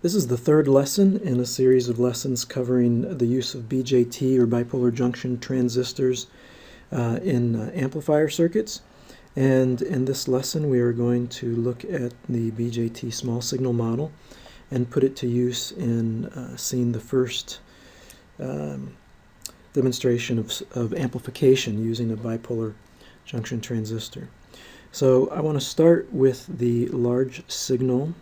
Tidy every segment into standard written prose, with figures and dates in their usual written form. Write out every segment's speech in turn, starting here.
This is the third lesson in a series of lessons covering the use of BJT or bipolar junction transistors in amplifier circuits. And in this lesson we are going to look at the BJT small signal model and put it to use in seeing the first demonstration of amplification using a bipolar junction transistor. So I want to start with the large signal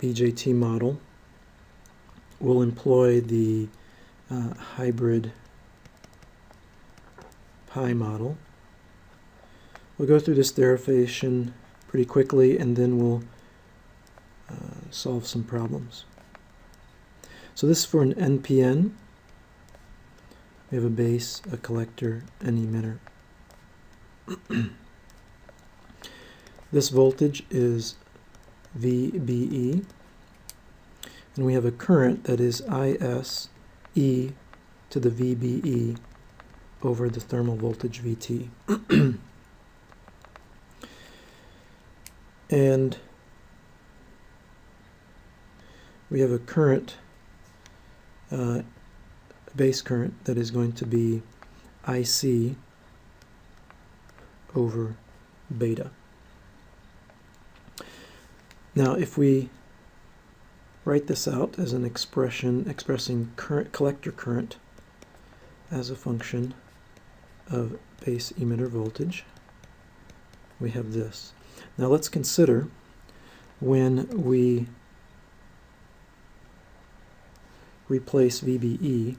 BJT model. We'll employ the hybrid pi model. We'll go through this derivation pretty quickly and then we'll solve some problems. So this is for an NPN. We have a base, a collector, an emitter. This voltage is VBE, and we have a current that is IS e to the VBE over the thermal voltage VT. And we have a current, base current, that is going to be IC over beta. Now, if we write this out as an expression expressing collector current as a function of base emitter voltage, we have this. Now let's consider when we replace VBE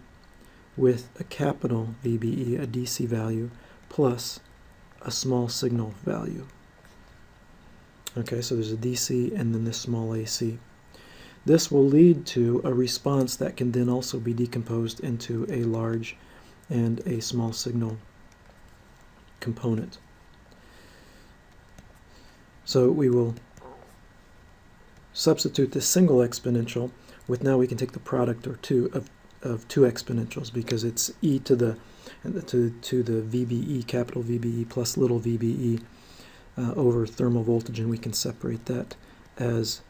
with a capital VBE, a DC value, plus a small signal value. Okay, so there's a DC and then this small AC. This will lead to a response that can then also be decomposed into a large and a small signal component. So we will substitute this single exponential with, now we can take the product or two of two exponentials, because it's e to the VBE, capital VBE plus little VBE over thermal voltage, and we can separate that as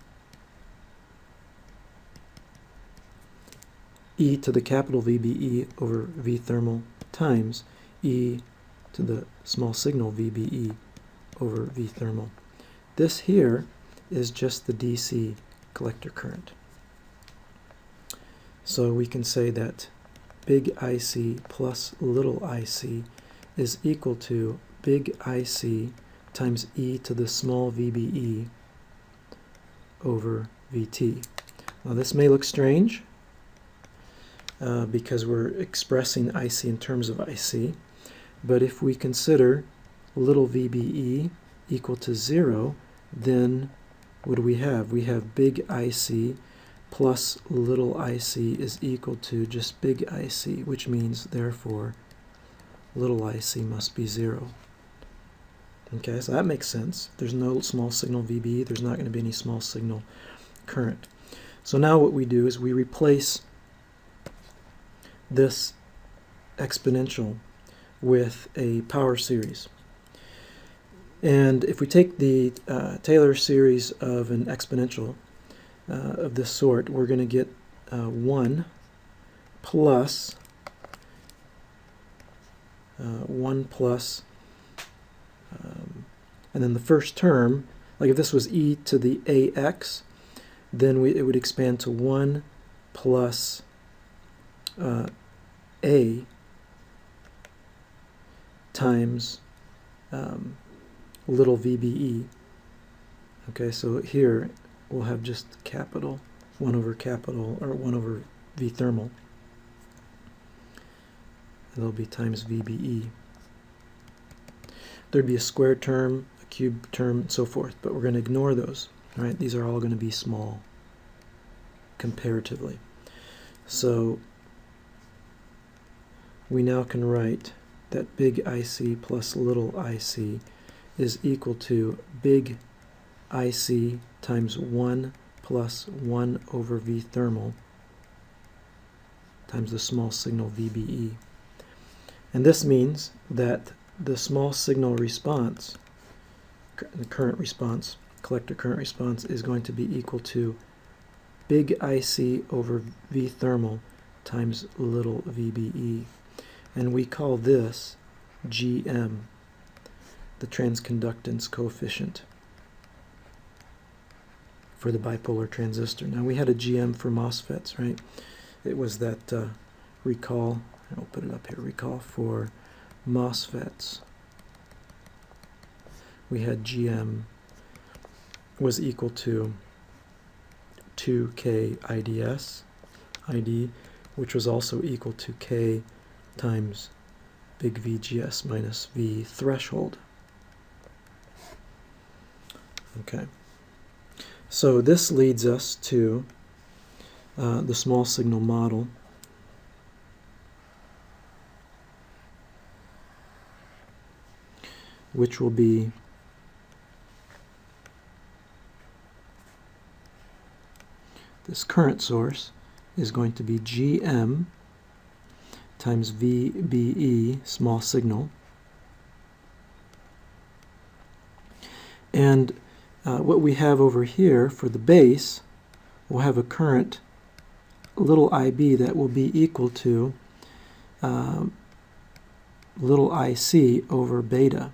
e to the capital VBE over V thermal times e to the small signal VBE over V thermal. This here is just the DC collector current. So we can say that big IC plus little IC is equal to big IC times e to the small VBE over VT. Now this may look strange because we're expressing IC in terms of IC, but if we consider little VBE equal to 0, then what do we have? We have big IC plus little IC is equal to just big IC, which means therefore little IC must be 0. Okay, so that makes sense. There's no small signal VBE, there's not going to be any small signal current. So now what we do is we replace this exponential with a power series. And if we take the Taylor series of an exponential of this sort, we're going to get 1 plus 1 plus and then the first term, like if this was e to the AX, then it would expand to 1 plus A times little VBE. Okay, so here we'll have just capital 1 over capital, or 1 over V thermal. It'll be times VBE. There'd be a square term, a cube term, and so forth, but we're going to ignore those. All right, these are all going to be small comparatively. So we now can write that big IC plus little IC is equal to big IC times 1 plus 1 over V thermal times the small signal VBE. And this means that the small signal response the current response, collector current response, is going to be equal to big IC over V thermal times little VBE. And we call this GM, the transconductance coefficient for the bipolar transistor. Now we had a GM for MOSFETs, right? It was that recall, I'll put it up here, recall for MOSFETs. We had GM was equal to 2K IDS, ID, which was also equal to K times big VGS minus V threshold. Okay. So this leads us to the small signal model. Which will be this current source is going to be GM times VBE, small signal. And what we have over here for the base, we'll have a current little IB that will be equal to little IC over beta,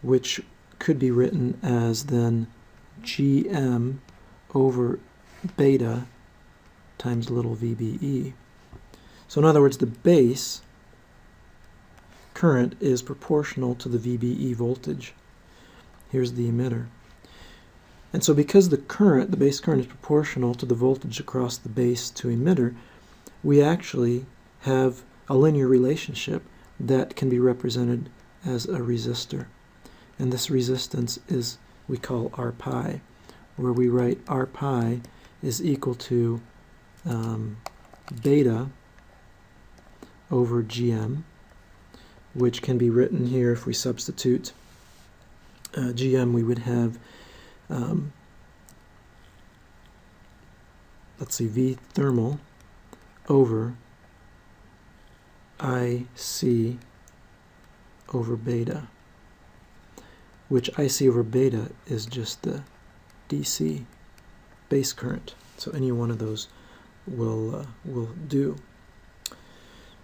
which could be written as then GM over beta times little VBE. So in other words, the base current is proportional to the VBE voltage. Here's the emitter. And so because the current, the base current, is proportional to the voltage across the base to emitter, we actually have a linear relationship that can be represented as a resistor. And this resistance is, we call R pi, where we write R pi is equal to beta over GM, which can be written here if we substitute GM, we would have, let's see, V thermal over IC over beta, which IC over beta is just the DC base current. So any one of those will do.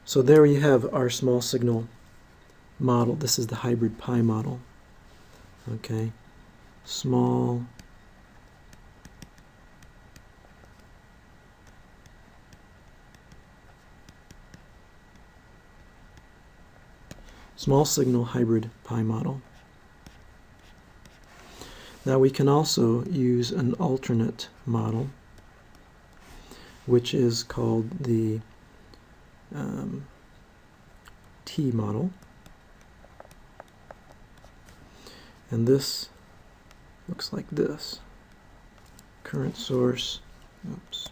So there you have our small signal model. This is the hybrid pi model. Okay, small signal hybrid pi model. Now we can also use an alternate model, which is called the T model. And this looks like this. Current source, oops.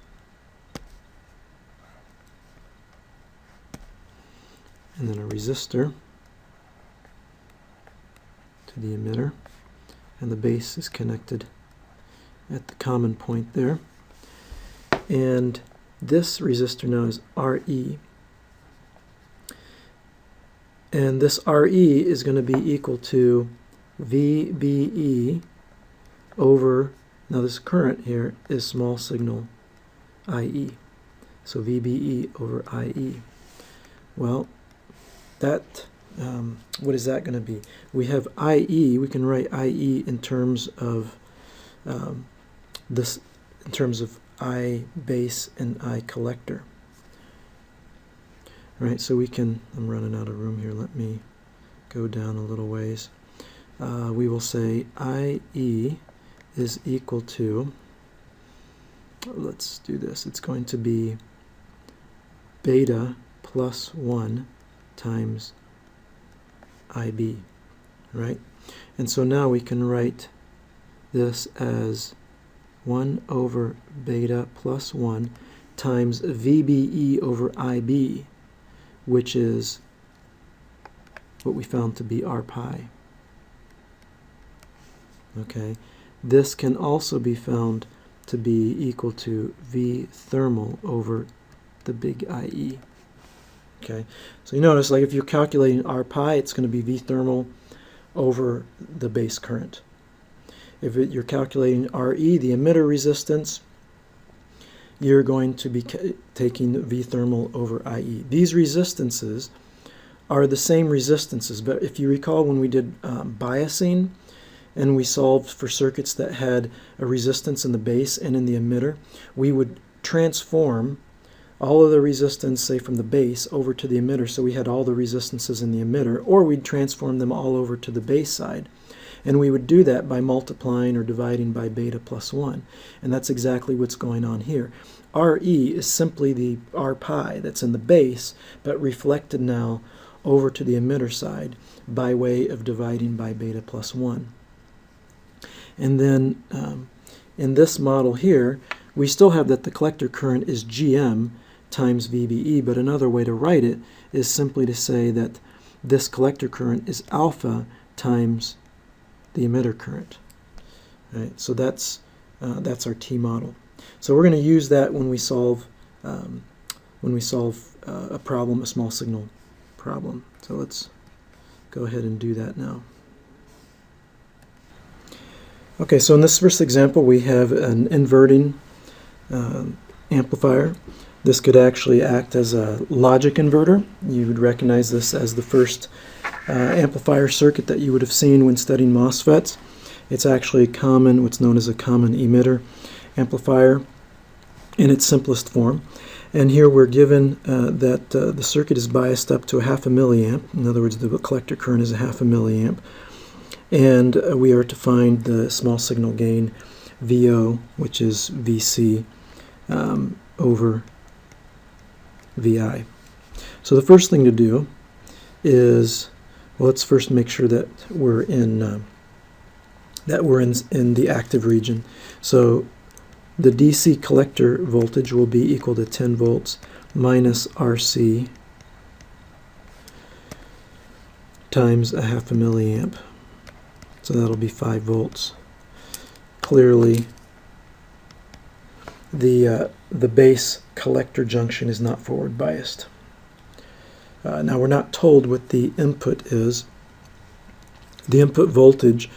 And then a resistor to the emitter. And the base is connected at the common point there. And this resistor now is RE. And this RE is going to be equal to VBE over, now this current here is small signal IE. So VBE over IE. Well, that, what is that going to be? We have IE, we can write IE in terms of this, in terms of I base and I collector. All right, so we can, I'm running out of room here, let me go down a little ways. We will say IE is equal to, let's do this, it's going to be beta plus 1 times IB, right? And so now we can write this as 1 over beta plus 1 times VBE over IB, which is what we found to be R pi. Okay, this can also be found to be equal to V thermal over the big IE. Okay, so you notice, like if you're calculating R pi, it's going to be V thermal over the base current. If you're calculating RE, the emitter resistance, you're going to be taking V thermal over IE. These resistances are the same resistances, but if you recall when we did biasing and we solved for circuits that had a resistance in the base and in the emitter, we would transform all of the resistance, say from the base, over to the emitter, so we had all the resistances in the emitter, or we'd transform them all over to the base side. And we would do that by multiplying or dividing by beta plus 1. And that's exactly what's going on here. RE is simply the R pi that's in the base, but reflected now over to the emitter side by way of dividing by beta plus 1. And then in this model here, we still have that the collector current is GM times VBE, but another way to write it is simply to say that this collector current is alpha times the emitter current. Right, so that's our T model. So we're going to use that when we solve a problem, a small signal problem. So let's go ahead and do that now. Okay, so in this first example we have an inverting amplifier. This could actually act as a logic inverter. You would recognize this as the first amplifier circuit that you would have seen when studying MOSFETs. It's actually what's known as a common emitter amplifier in its simplest form. And here we're given that the circuit is biased up to 0.5 milliamp. In other words, the collector current is 0.5 milliamp. And we are to find the small signal gain VO, which is VC over VI. So the first thing to do is, well, let's first make sure that we're in the active region. So the DC collector voltage will be equal to 10 volts minus RC times 0.5 milliamp. So that'll be 5 volts. Clearly, the base collector junction is not forward biased. Now we're not told what the input is. The input voltage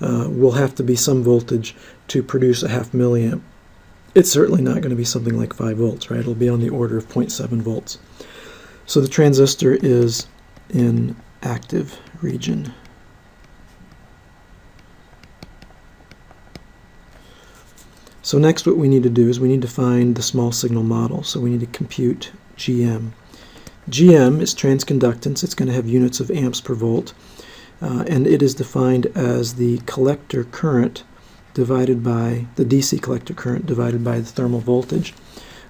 will have to be some voltage to produce 0.5 milliamp. It's certainly not going to be something like 5 volts, right? It'll be on the order of 0.7 volts. So the transistor is in active region. So next what we need to do is we need to find the small signal model. So we need to compute GM. GM is transconductance. It's going to have units of amps per volt. And it is defined as the collector current divided by the DC collector current divided by the thermal voltage,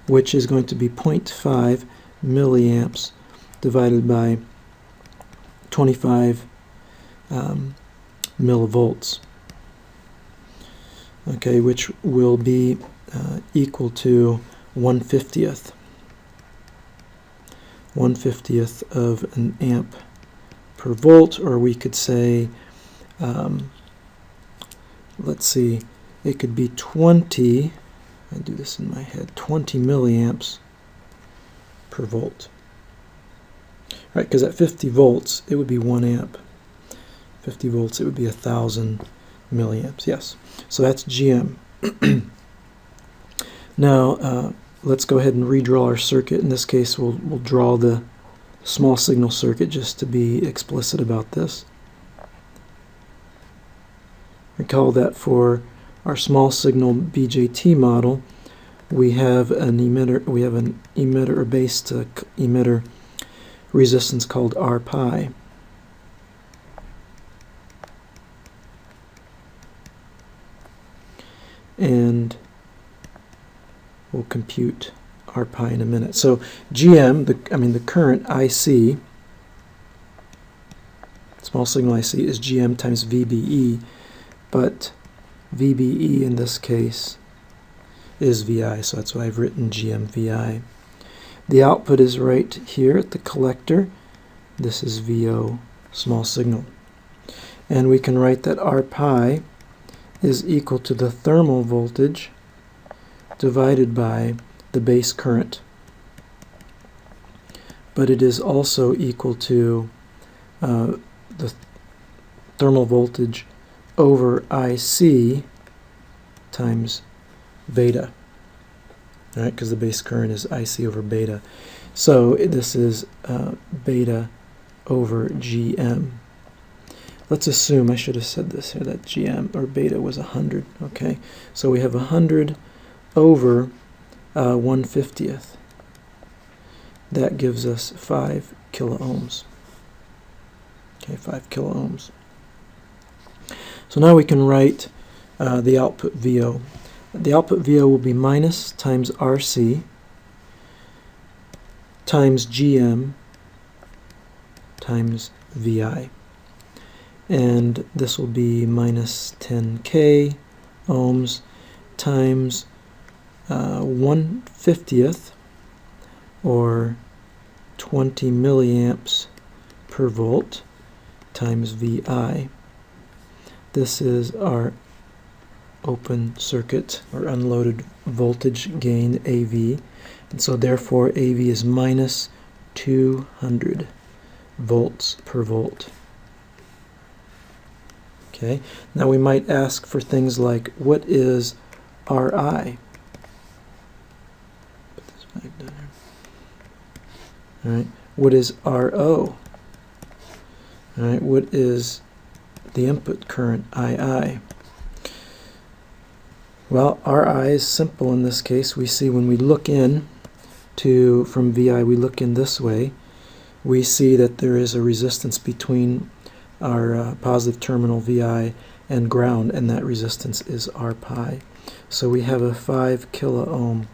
which is going to be 0.5 milliamps divided by 25 millivolts. Okay, which will be equal to 1/50th of an amp per volt, or we could say, let's see, it could be 20, I do this in my head, 20 milliamps per volt. Right, because at 50 volts, it would be 1 amp. 50 volts, it would be 1,000 milliamps, yes. So that's GM. Now, let's go ahead and redraw our circuit. In this case, we'll draw the small signal circuit just to be explicit about this. Recall that for our small signal BJT model, we have an emitter or base to emitter resistance called R pi. And we'll compute R pi in a minute. So GM, the current IC, small signal IC, is GM times VBE, but VBE in this case is VI, so that's why I've written GM VI. The output is right here at the collector. This is VO, small signal. And we can write that R pi is equal to the thermal voltage divided by the base current. But it is also equal to the thermal voltage over IC times beta, right? Because the base current is IC over beta. So this is beta over GM. Let's assume, I should have said this here, that GM or beta was 100. Okay, so we have 100 over 1/50th. That gives us 5 kiloohms. Okay, 5 kiloohms. So now we can write the output VO. The output VO will be minus times RC times GM times VI. And this will be minus 10k ohms times 1/50th, or 20 milliamps per volt, times VI. This is our open circuit or unloaded voltage gain, AV, and so therefore AV is minus 200 volts per volt. Okay, now we might ask for things like, what is RI? Put this back down here. All right, what is RO? All right, what is the input current, II? Well, RI is simple in this case. We see when we look in from VI, we look in this way, we see that there is a resistance between our positive terminal VI and ground, and that resistance is R pi. So we have a 5 kiloohm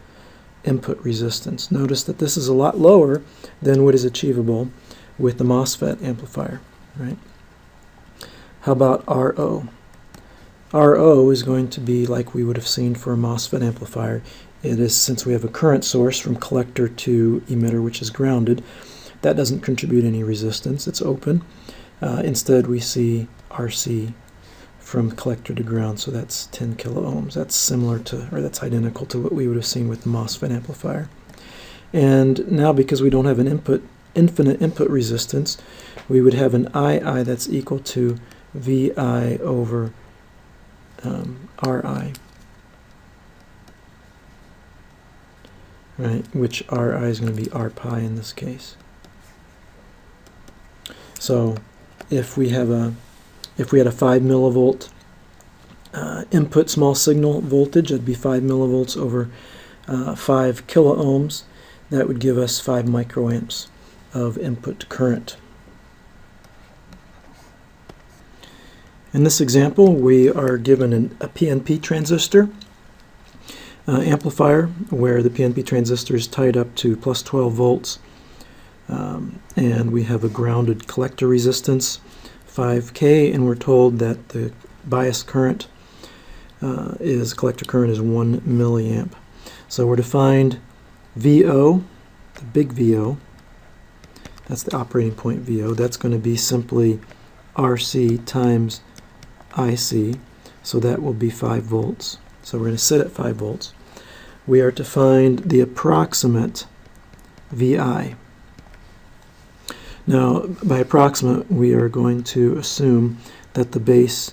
input resistance. Notice that this is a lot lower than what is achievable with the MOSFET amplifier, right? How about RO? RO is going to be like we would have seen for a MOSFET amplifier. It is, since we have a current source from collector to emitter, which is grounded, that doesn't contribute any resistance. It's open. Instead, we see RC from collector to ground, so that's 10 kiloohms. That's similar to, or that's identical to what we would have seen with the MOSFET amplifier. And now, because we don't have an infinite input resistance, we would have an II that's equal to VI over RI, right? Which RI is going to be R pi in this case. So if we had a 5 millivolt input small signal voltage, that'd be 5 millivolts over 5 kiloohms. That would give us 5 microamps of input current. In this example, we are given a PNP transistor amplifier, where the PNP transistor is tied up to plus 12 volts, and we have a grounded collector resistance, 5K, and we're told that the bias current collector current is 1 milliamp. So we're to find VO, the big VO, that's the operating point VO, that's going to be simply RC times IC, so that will be 5 volts. So we're going to set at 5 volts. We are to find the approximate VI. Now, by approximate, we are going to assume that the base,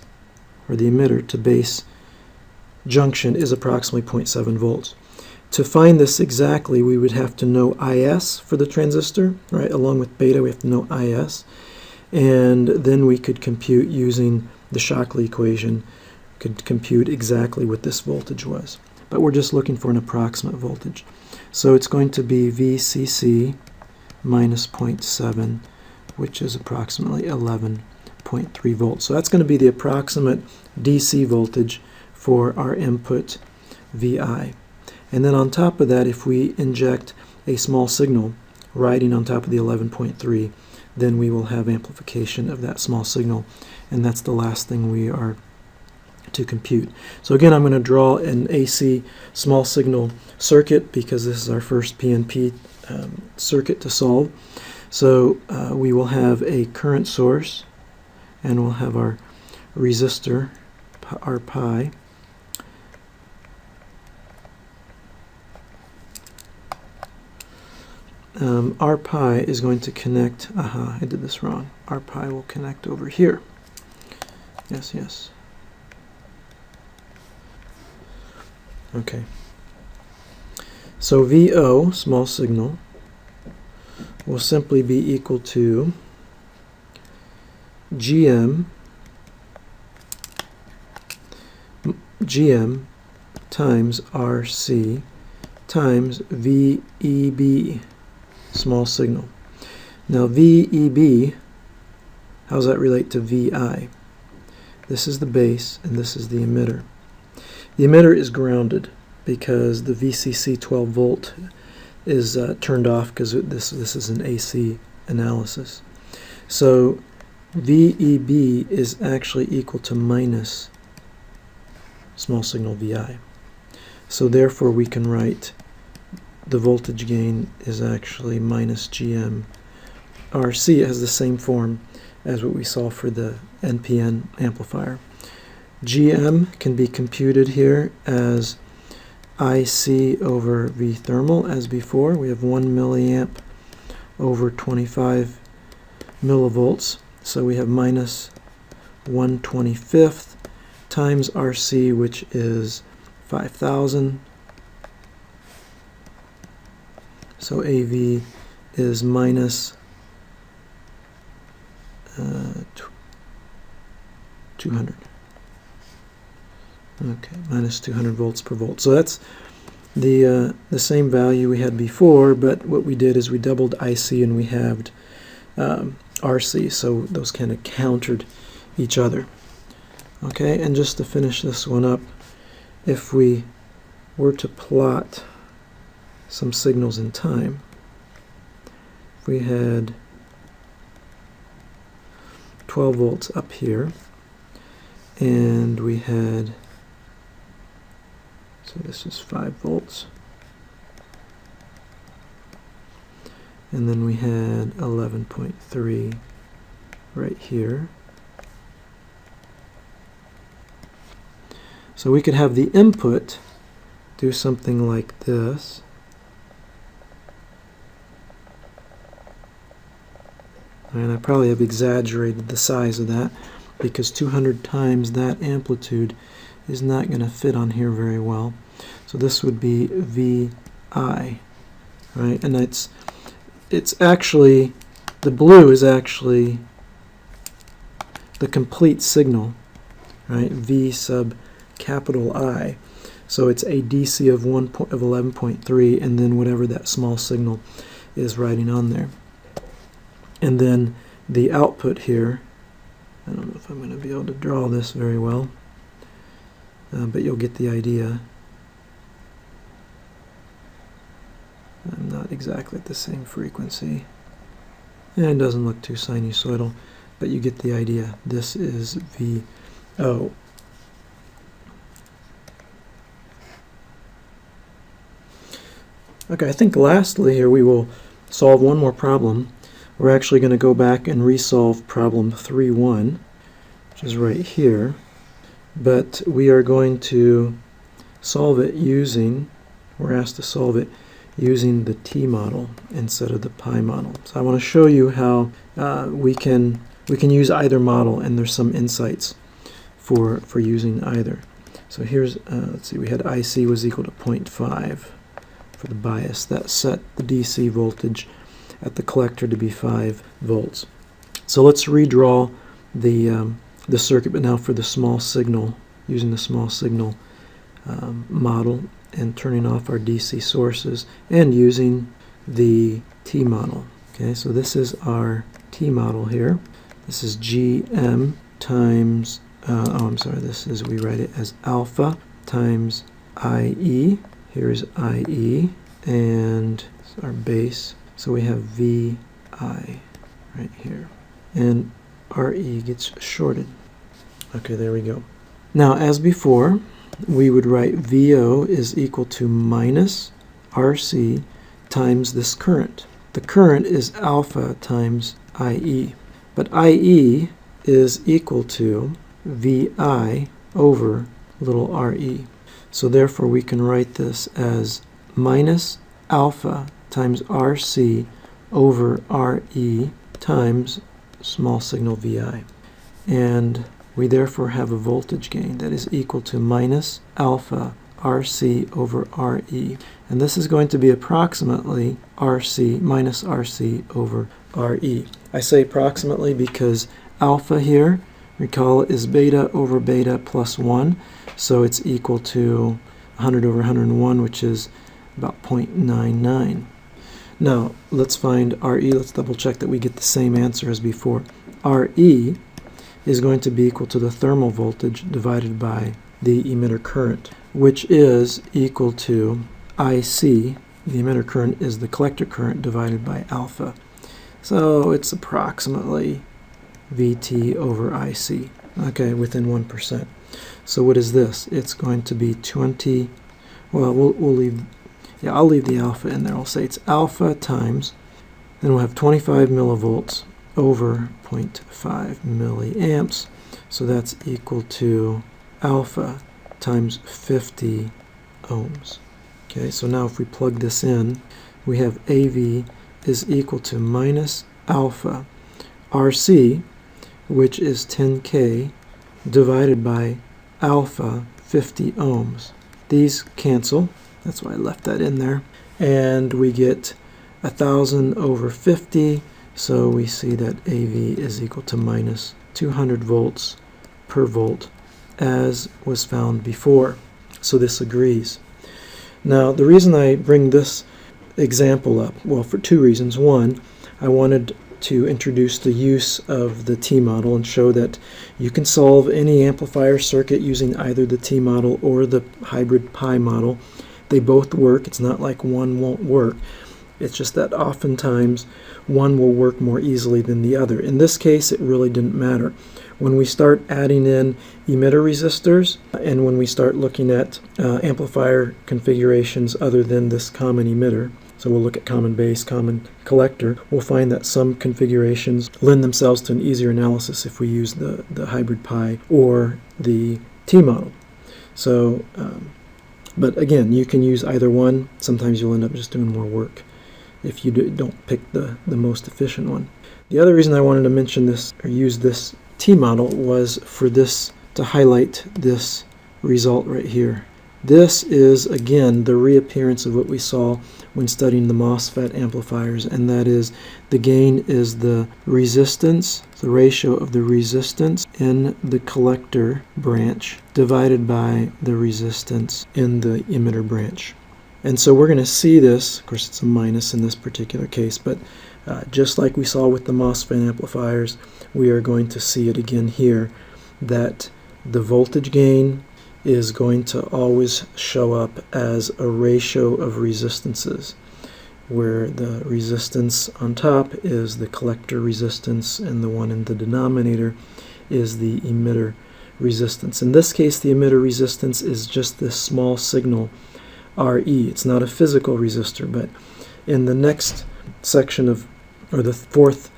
or the emitter to base junction, is approximately 0.7 volts. To find this exactly, we would have to know IS for the transistor, right? Along with beta, we have to know IS. And then we could compute using the Shockley equation, could compute exactly what this voltage was. But we're just looking for an approximate voltage. So it's going to be VCC minus 0.7, which is approximately 11.3 volts. So that's going to be the approximate DC voltage for our input VI. And then on top of that, if we inject a small signal riding on top of the 11.3, then we will have amplification of that small signal, and that's the last thing we are to compute. So again, I'm going to draw an AC small signal circuit because this is our first PNP circuit to solve. So we will have a current source, and we'll have our resistor, R pi. R pi is going to connect, I did this wrong. R pi will connect over here. Yes, yes. Okay. So VO, small signal, will simply be equal to GM times RC times VEB, small signal. Now VEB, how does that relate to VI? This is the base and this is the emitter. The emitter is grounded because the VCC 12 volt is turned off because this is an AC analysis. So VEB is actually equal to minus small signal VI. So therefore we can write the voltage gain is actually minus GM RC. It has the same form as what we saw for the NPN amplifier. GM can be computed here as IC over V thermal as before. We have 1 milliamp over 25 millivolts. So we have minus 1/25 times RC, which is 5,000. So AV is minus 200. Okay, minus 200 volts per volt. So that's the same value we had before, but what we did is we doubled IC and we halved RC, so those kind of countered each other. Okay, and just to finish this one up, if we were to plot some signals in time, if we had 12 volts up here, and we had, so this is 5 volts, and then we had 11.3 right here. So we could have the input do something like this. And I probably have exaggerated the size of that because 200 times that amplitude is not going to fit on here very well. So this would be VI, right? And it's actually, the blue is actually the complete signal, right? V sub capital I. So it's a DC of 11.3 and then whatever that small signal is writing on there. And then the output here, I don't know if I'm going to be able to draw this very well, but you'll get the idea. I'm not exactly at the same frequency. And it doesn't look too sinusoidal, but you get the idea. This is VO. Okay, I think lastly here we will solve one more problem. We're actually going to go back and resolve problem 3.1, which is right here, but we are going to solve it using, we're asked to solve it using the T model instead of the pi model. So I want to show you how we can use either model, and there's some insights for using either. So here's, let's see, we had IC was equal to 0.5 for the bias. That set the DC voltage at the collector to be 5 volts. So let's redraw the circuit, but now for the small signal, using the small signal model and turning off our DC sources and using the T model. Okay, so this is our T model here. This is GM times, this is, we write it as alpha times IE. Here's IE, and it's our base. So we have VI right here. And RE gets shorted. Okay, there we go. Now, as before, we would write VO is equal to minus RC times this current. The current is alpha times IE. But IE is equal to VI over little RE. So therefore we can write this as minus alpha times RC over RE times small signal VI. And We therefore have a voltage gain that is equal to minus alpha RC over RE. And this is going to be approximately RC minus RC over RE. I say approximately because alpha here, recall, is beta over beta plus 1. So it's equal to 100 over 101, which is about 0.99. Now, let's find RE. Let's double check that we get the same answer as before. RE is going to be equal to the thermal voltage divided by the emitter current, which is equal to IC. The emitter current is the collector current divided by alpha. So it's approximately VT over IC, okay, within 1%. So what is this? It's going to be 20, well, we'll leave, yeah, I'll leave the alpha in there. I'll say it's alpha times, then we'll have 25 millivolts over 0.5 milliamps. So that's equal to alpha times 50 ohms. Okay, so now if we plug this in, we have AV is equal to minus alpha RC, which is 10K, divided by alpha 50 ohms. These cancel, that's why I left that in there, and we get 1,000 over 50, so we see that AV is equal to minus 200 volts per volt, as was found before. So this agrees. Now, the reason I bring this example up, well, for two reasons. One, I wanted to introduce the use of the T-model and show that you can solve any amplifier circuit using either the T-model or the hybrid pi model. They both work. It's not like one won't work. It's just that oftentimes one will work more easily than the other. In this case, it really didn't matter. When we start adding in emitter resistors and when we start looking at amplifier configurations other than this common emitter, so we'll look at common base, common collector, we'll find that some configurations lend themselves to an easier analysis if we use the hybrid pi or the T-model. So, but again, you can use either one. Sometimes you'll end up just doing more work if you don't pick the most efficient one. The other reason I wanted to mention this or use this T-model was for this to highlight this result right here. This is, again, the reappearance of what we saw when studying the MOSFET amplifiers, and that is the gain is the resistance, the ratio of the resistance in the collector branch divided by the resistance in the emitter branch. And so we're going to see this, of course it's a minus in this particular case, but just like we saw with the MOSFET amplifiers, we are going to see it again here, that the voltage gain is going to always show up as a ratio of resistances, where the resistance on top is the collector resistance and the one in the denominator is the emitter resistance. In this case, the emitter resistance is just this small signal RE. It's not a physical resistor, but in the next section of, or the fourth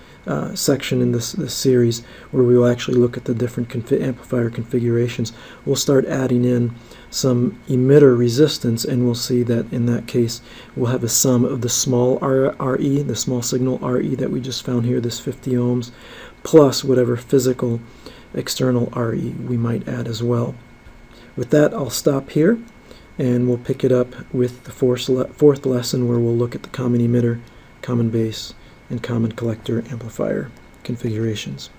section in this series, where we will actually look at the different amplifier configurations, we'll start adding in some emitter resistance, and we'll see that in that case we'll have a sum of the small RE, the small signal RE that we just found here, this 50 ohms, plus whatever physical external RE we might add as well. With that, I'll stop here, and we'll pick it up with the fourth lesson, where we'll look at the common emitter, common base, and common collector amplifier configurations.